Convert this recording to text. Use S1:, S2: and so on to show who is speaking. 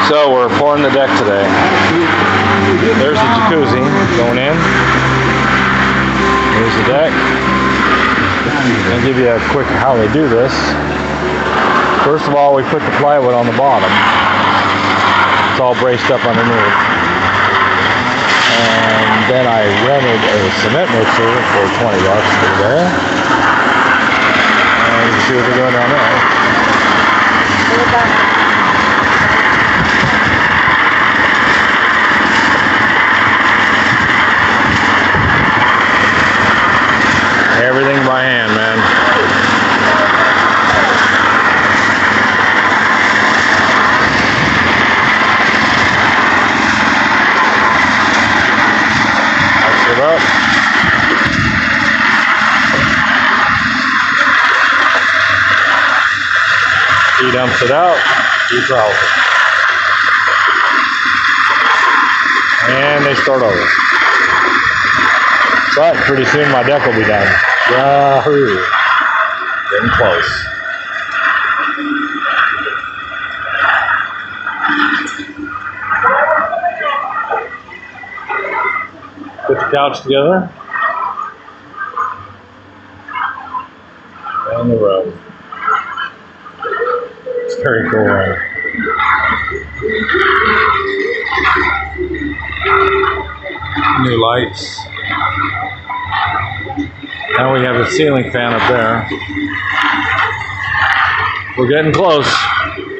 S1: So we're pouring the deck today. There's the jacuzzi going in. There's the deck. I'll give you a quick how they do this. First of all, we put the plywood on the bottom. It's all braced up underneath. And then I rented a cement mixer for $20 for there. And you can see what they're doing down there. Everything by hand, man. That's it up. He dumps it out. He travels it. And they start over. But pretty soon my deck will be done. Yahoo! Getting close. Put the couch together. Down the road. It's very cool, right? New lights. Now we have a ceiling fan up there. We're getting close.